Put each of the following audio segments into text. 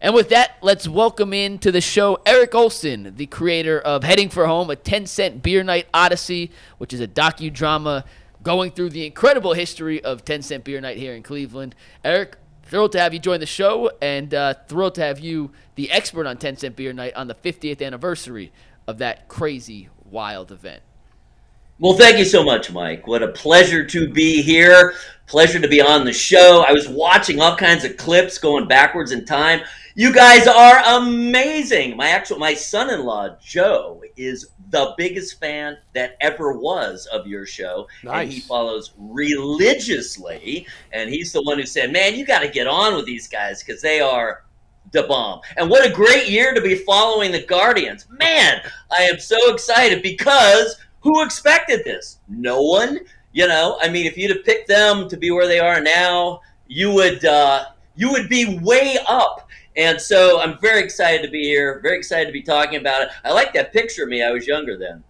And with that, let's welcome into the show Eric Olsen, the creator of Heading for Home, a 10-cent beer night Odyssey, which is a docudrama going through the incredible history of 10-cent beer night here in Cleveland. Eric, thrilled to have you join the show, and thrilled to have you, the expert on 10-cent beer night, on the 50th anniversary of that crazy, wild event. Well, thank you so much, Mike. What a pleasure to be here. Pleasure to be on the show. I was watching all kinds of clips going backwards in time. You guys are amazing. My son-in-law, Joe, is the biggest fan that ever was of your show. Nice. And he follows religiously. And he's the one who said, man, you got to get on with these guys because they are the bomb. And what a great year to be following the Guardians. Man, I am so excited because who expected this? No one. If you'd have picked them to be where they are now, you would be way up. And so I'm very excited to be here, very excited to be talking about it. I like that picture of me. I was younger then.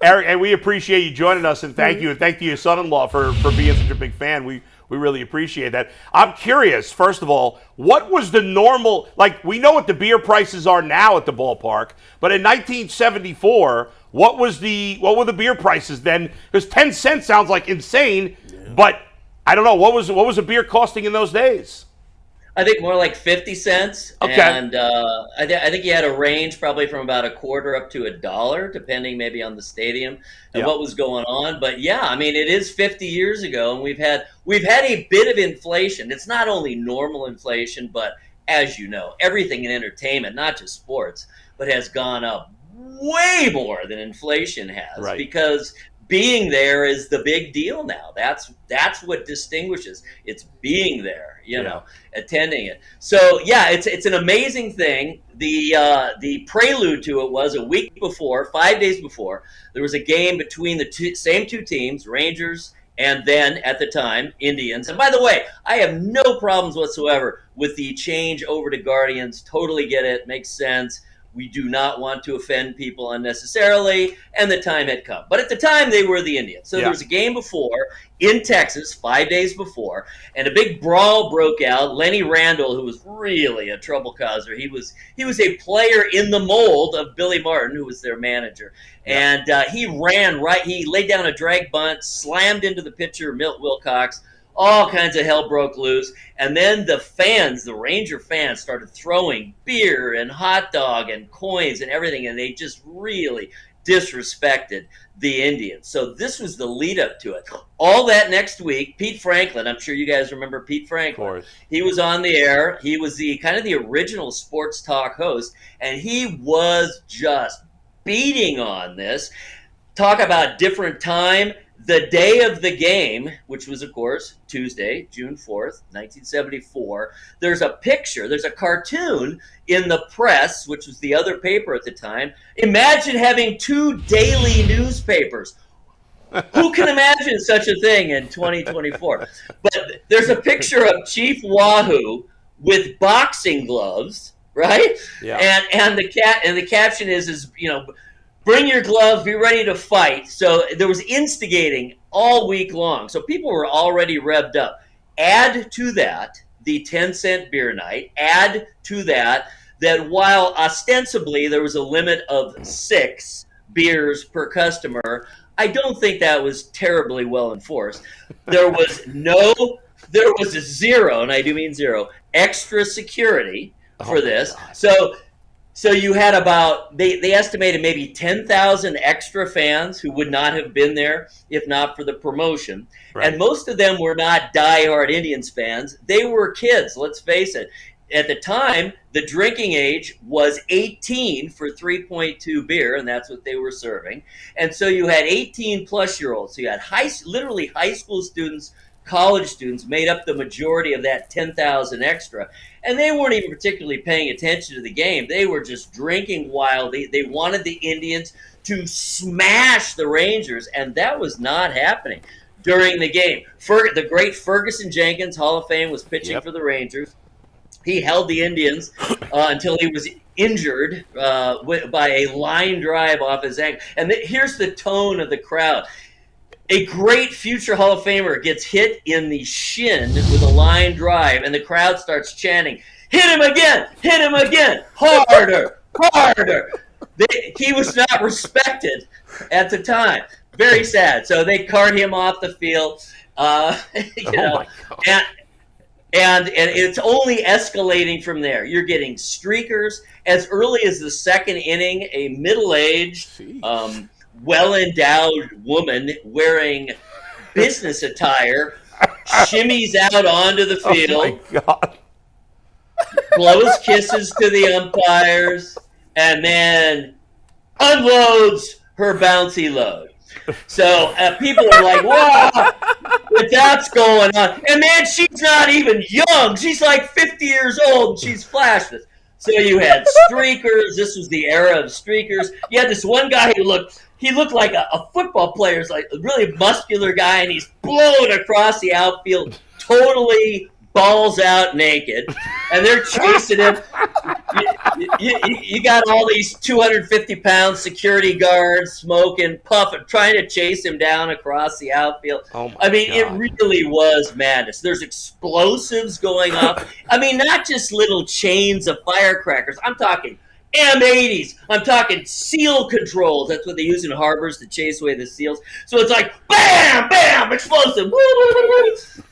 Eric, and we appreciate you joining us, and thank you. And thank you to your son-in-law for being such a big fan. We really appreciate that. I'm curious, first of all, what was the normal, we know what the beer prices are now at the ballpark, but in 1974, what were the beer prices then? Because 10 cents sounds like insane, but I don't know, what was a beer costing in those days? I think more like 50 cents. Okay. And I think you had a range probably from about a quarter up to $1, depending maybe on the stadium and what was going on. But yeah, it is 50 years ago, and we've had a bit of inflation. It's not only normal inflation, but as you know, everything in entertainment, not just sports, but has gone up way more than inflation has. Right. Because being there is the big deal now. That's what distinguishes. It's being there, attending it. So yeah, it's an amazing thing. The prelude to it was a week before, 5 days before, there was a game between the same two teams, Rangers and then at the time Indians. And by the way, I have no problems whatsoever with the change over to Guardians. Totally get it. Makes sense. We do not want to offend people unnecessarily, and the time had come. But at the time, they were the Indians. So there was a game before in Texas, 5 days before, and a big brawl broke out. Lenny Randall, who was really a trouble causer, he was a player in the mold of Billy Martin, who was their manager. And he ran right. He laid down a drag bunt, slammed into the pitcher, Milt Wilcox. All kinds of hell broke loose. And then the Ranger fans, started throwing beer and hot dog and coins and everything, and they just really disrespected the Indians. So this was the lead up to it. All that next week, Pete Franklin, I'm sure you guys remember Pete Franklin. Of course. He was on the air. He was the original sports talk host, and he was just beating on this. Talk about different time. The day of the game, which was, of course, Tuesday, June 4th, 1974, there's a cartoon in the Press, which was the other paper at the time. Imagine having two daily newspapers. Who can imagine such a thing in 2024? But there's a picture of Chief Wahoo with boxing gloves, right? Yeah. And the caption is bring your gloves, be ready to fight. So there was instigating all week long. So people were already revved up. Add to that the 10-cent beer night. Add to that while ostensibly there was a limit of 6 beers per customer, I don't think that was terribly well enforced. There was a zero, and I do mean zero, extra security for this. So you had about, they estimated maybe 10,000 extra fans who would not have been there if not for the promotion. Right. And most of them were not diehard Indians fans. They were kids, let's face it. At the time, the drinking age was 18 for 3.2 beer, and that's what they were serving. And so you had 18-plus-year-olds. So you had literally high school students, college students made up the majority of that 10,000 extra. And they weren't even particularly paying attention to the game. They were just drinking wildly. They wanted the Indians to smash the Rangers, and that was not happening during the game. The great Ferguson Jenkins, Hall of Fame, was pitching for the Rangers. He held the Indians until he was injured by a line drive off his ankle. And here's the tone of the crowd. a great future Hall of Famer gets hit in the shin with a line drive, and the crowd starts chanting, hit him again, harder, harder. He was not respected at the time. Very sad. So they cart him off the field, and it's only escalating from there. You're getting streakers. As early as the second inning, a middle-aged, well-endowed woman wearing business attire shimmies out onto the field, blows kisses to the umpires, and then unloads her bouncy load. So people are like, wow, that's going on. And man, she's not even young. She's like 50 years old, and she's flashless. So you had streakers. This was the era of streakers. You had this one guy who looked like a football player, like a really muscular guy, and he's blown across the outfield, totally balls out naked, and they're chasing him. You got all these 250-pound security guards smoking, puffing, trying to chase him down across the outfield. I mean, it really was madness. There's explosives going off. I mean, not just little chains of firecrackers. I'm talking M80s. I'm talking seal controls. That's what they use in harbors to chase away the seals. So it's like, bam, bam, explosive.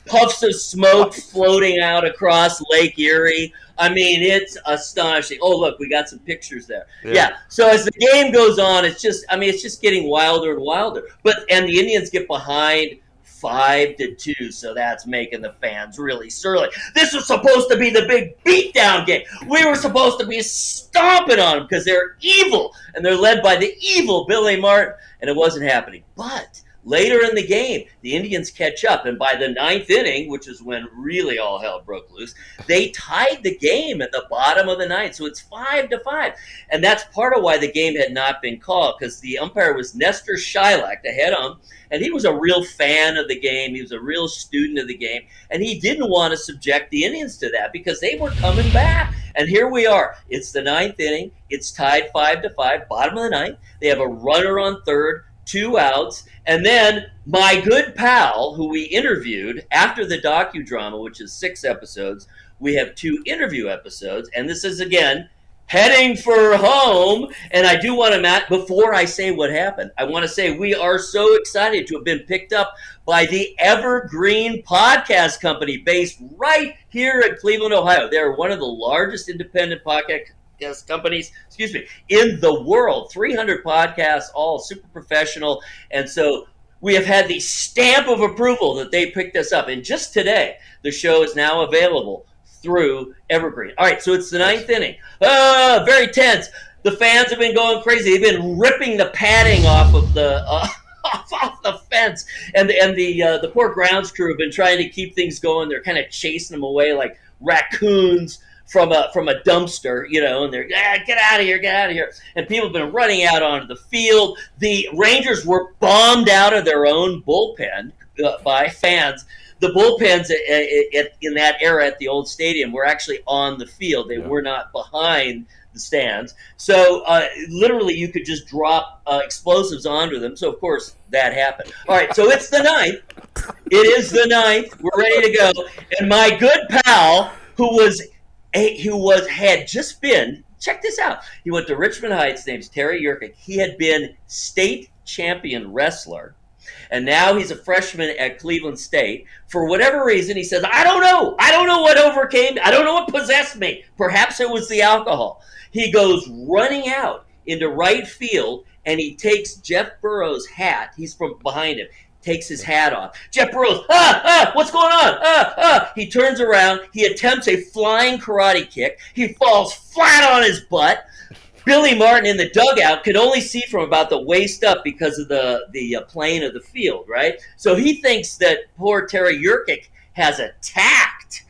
Puffs of smoke floating out across Lake Erie. I mean, it's astonishing. Oh, look, we got some pictures there. Yeah. So as the game goes on, it's just getting wilder and wilder. And the Indians get behind 5-2, so that's making the fans really surly. This was supposed to be the big beatdown game. We were supposed to be stomping on them because they're evil, and they're led by the evil Billy Martin, and it wasn't happening. But later in the game, the Indians catch up, and by the ninth inning, which is when really all hell broke loose, they tied the game at the bottom of the ninth, so it's 5-5. And that's part of why the game had not been called, because the umpire was Nestor Shylock, the head ump, and he was a real fan of the game. He was a real student of the game, and he didn't want to subject the Indians to that because they were coming back. And here we are. It's the ninth inning. It's tied 5-5, bottom of the ninth. They have a runner on third, 2 outs, and then my good pal, who we interviewed after the docudrama, which is 6 episodes, we have 2 interview episodes, and this is, again, heading for home. And I do want to, Matt, before I say what happened, I want to say we are so excited to have been picked up by the Evergreen Podcast Company based right here in Cleveland, Ohio. They're one of the largest independent podcast companies, in the world. 300 podcasts, all super professional. And so we have had the stamp of approval that they picked us up. And just today, the show is now available through Evergreen. All right, so it's the ninth inning. Very tense. The fans have been going crazy. They've been ripping the padding off of the off the fence, and the poor grounds crew have been trying to keep things going. They're kind of chasing them away like raccoons from a dumpster, and they're get out of here. And people have been running out onto the field. The Rangers were bombed out of their own bullpen by fans. The bullpens in that era at the old stadium were actually on the field. They were not behind the stands. So literally you could just drop explosives onto them. So, of course, that happened. All right, so it's the ninth. It is the ninth. We're ready to go. And my good pal, who had just been, check this out. He went to Richmond Heights. His name's Terry Yerkic. He had been state champion wrestler. And now he's a freshman at Cleveland State. For whatever reason, he says, I don't know. I don't know what overcame me. I don't know what possessed me. Perhaps it was the alcohol. He goes running out into right field, and he takes Jeff Burrows' hat. He's from behind him. Takes his hat off. Jeff Burrows, what's going on? He turns around. He attempts a flying karate kick. He falls flat on his butt. Billy Martin in the dugout could only see from about the waist up because of the plane of the field, right? So he thinks that poor Terry Yerkic has attacked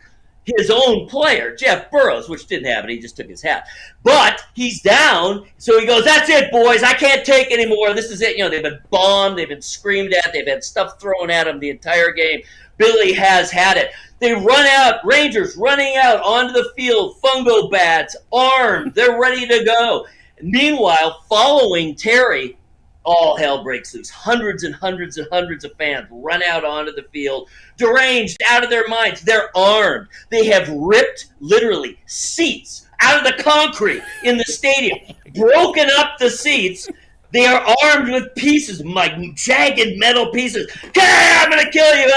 his own player, Jeff Burrows, which didn't happen. He just took his hat. But he's down, so he goes, that's it, boys. I can't take anymore. This is it. They've been bombed. They've been screamed at. They've had stuff thrown at them the entire game. Billy has had it. They run out, Rangers running out onto the field, fungo bats, armed. They're ready to go. Meanwhile, following Terry all hell breaks loose. Hundreds and hundreds and hundreds of fans run out onto the field, deranged, out of their minds. They're armed. They have ripped, literally, seats out of the concrete in the stadium, broken up the seats. They are armed with pieces, like jagged metal pieces. Okay, I'm going to kill you.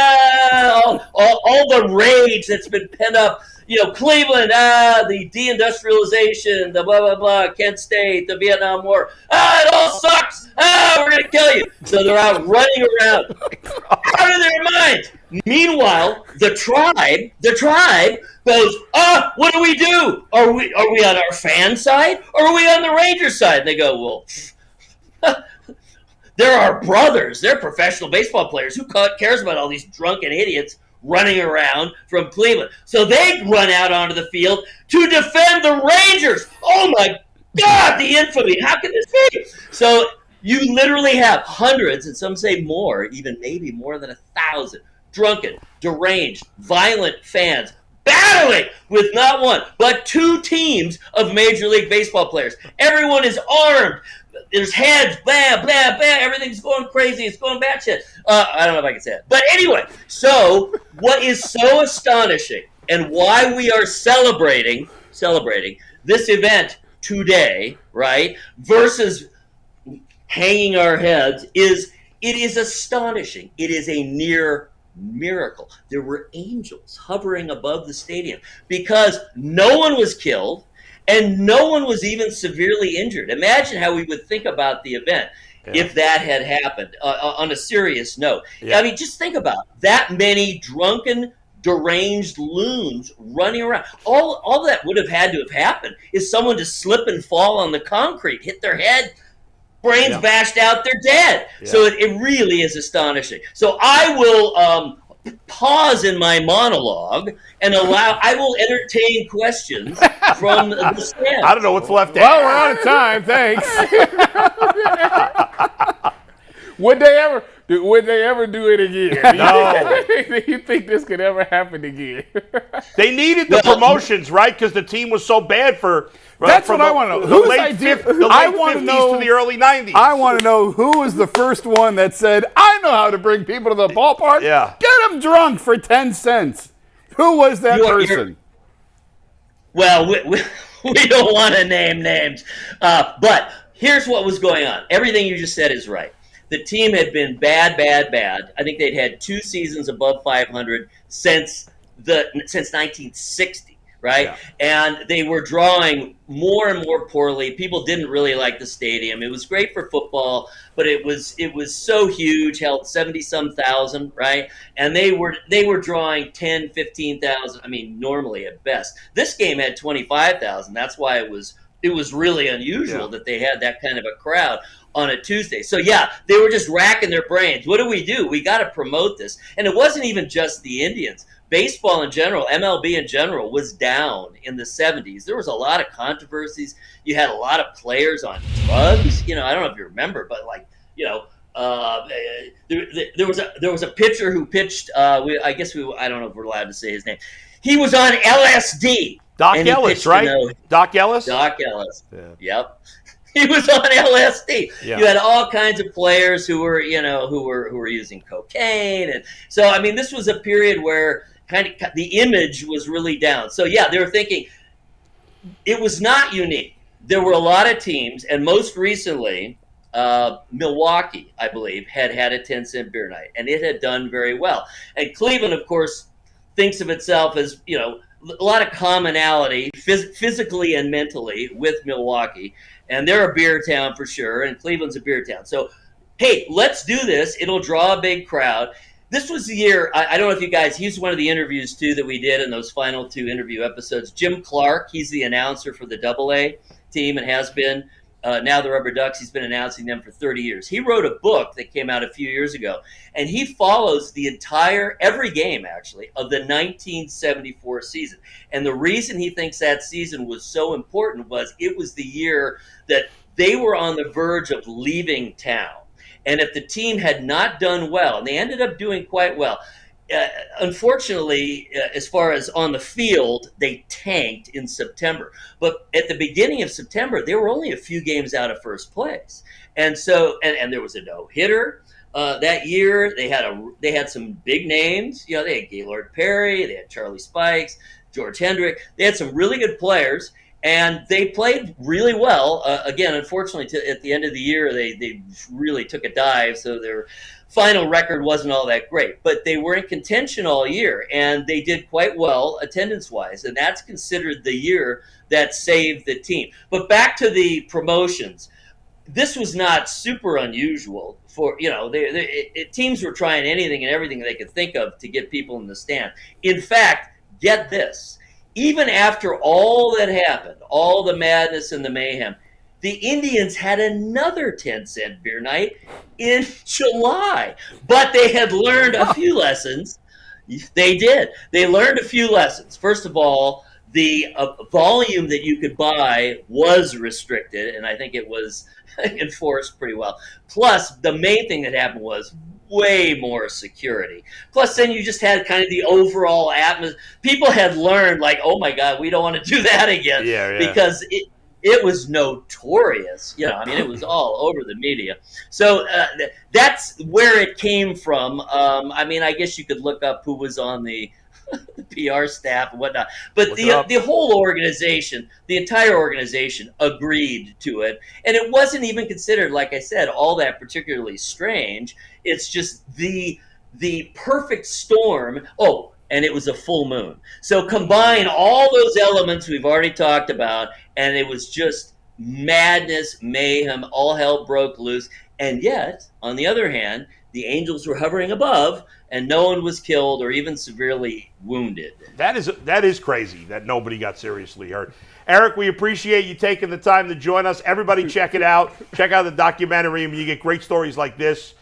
All the rage that's been pent up. Cleveland, the deindustrialization, the blah, blah, blah, Kent State, the Vietnam War. It all sucks. We're going to kill you. So they're out running around, out of their minds. Meanwhile, the tribe goes, what do we do? Are we on our fan side or are we on the Rangers side? And they go, well, they're our brothers. They're professional baseball players. Who cares about all these drunken idiots running around from Cleveland? So they run out onto the field to defend the Rangers. Oh, my God, the infamy. How can this be? So you literally have hundreds, and some say more, even maybe more than 1,000, drunken, deranged, violent fans battling with not one, but two teams of Major League Baseball players. Everyone is armed. There's heads, bam, bam, bam. Everything's going crazy. It's going batshit. I don't know if I can say it. But anyway, so what is so astonishing and why we are celebrating this event today, right, versus hanging our heads is it is astonishing. It is a near miracle. There were angels hovering above the stadium because no one was killed. And no one was even severely injured. Imagine how we would think about the event if that had happened on a serious note. Yeah. I mean, just think about that many drunken, deranged loons running around. All that would have had to have happened is someone to slip and fall on the concrete, hit their head, brains bashed out, they're dead. Yeah. So it really is astonishing. So I will pause in my monologue and I will entertain questions from the stand. I don't know what's left. Well, we're out of time. Thanks. Would they ever do it again? No. Do you think this could ever happen again? They needed the promotions, right? Because the team was so bad for. That's what I want to know. The late 50s to the early 90s. I want to know who was the first one that said, I know how to bring people to the ballpark. Yeah. Get them drunk for 10 cents. Who was that person? Well, we don't want to name names. But here's what was going on. Everything you just said is right. The team had been bad. I think they'd had 2 seasons above 500 since 1960. Right? Yeah. And they were drawing more and more poorly. People didn't really like the stadium. It was great for football, but it was so huge, held 70-some thousand, right? And they were drawing 10, 15,000. I mean, normally at best. This game had 25,000. That's why it was really unusual that they had that kind of a crowd on a Tuesday. So yeah, they were just racking their brains. What do? We got to promote this. And it wasn't even just the Indians. Baseball in general, MLB in general, was down in the 70s. There was a lot of controversies. You had a lot of players on drugs. I don't know if you remember, but there was a pitcher who pitched. I don't know if we're allowed to say his name. He was on LSD. Doc Ellis, right? Doc Ellis. Doc Ellis. Yeah. Yep. He was on LSD. Yeah. You had all kinds of players who were using cocaine, and so I mean, this was a period where kind of the image was really down. So yeah, they were thinking it was not unique. There were a lot of teams, and most recently, Milwaukee, I believe, had a 10-cent beer night, and it had done very well. And Cleveland, of course, thinks of itself as a lot of commonality, physically and mentally, with Milwaukee. And they're a beer town for sure, and Cleveland's a beer town. So, hey, let's do this. It'll draw a big crowd. This was the year, I don't know if you guys, he's one of the interviews, too, that we did in those final 2 interview episodes. Jim Clark, he's the announcer for the AA team and has been. Now the Rubber Ducks, he's been announcing them for 30 years. He wrote a book that came out a few years ago, and he follows every game, actually, of the 1974 season. And the reason he thinks that season was so important was it was the year that they were on the verge of leaving town. And if the team had not done well, and they ended up doing quite well, unfortunately, as far as on the field, they tanked in September. But at the beginning of September, they were only a few games out of first place, and so and there was a no hitter. That year, they had some big names. You know, they had Gaylord Perry, they had Charlie Spikes, George Hendrick. They had some really good players, and they played really well. Again, unfortunately, at the end of the year, they really took a dive, so their final record wasn't all that great. But they were in contention all year, and they did quite well attendance-wise, and that's considered the year that saved the team. But back to the promotions, this was not super unusual for, teams were trying anything and everything they could think of to get people in the stand. In fact, get this, even after all that happened, all the madness and the mayhem, the Indians had another 10-cent beer night in July, but they had learned a few lessons. They did. They learned a few lessons. First of all, the volume that you could buy was restricted, and I think it was enforced pretty well. Plus, the main thing that happened was way more security. Plus, then you just had kind of the overall atmosphere. People had learned, like, oh my God, we don't want to do that again. Because it was notorious. It was all over the media. So that's where it came from. I guess you could look up who was on the PR staff and whatnot. But the whole organization, the entire organization agreed to it. And it wasn't even considered, like I said, all that particularly strange. It's just the perfect storm. Oh, and it was a full moon. So combine all those elements we've already talked about, and it was just madness, mayhem, all hell broke loose. And yet, on the other hand, the Angels were hovering above, and no one was killed or even severely wounded. That is crazy that nobody got seriously hurt. Eric, we appreciate you taking the time to join us. Everybody check it out. Check out the documentary. You get great stories like this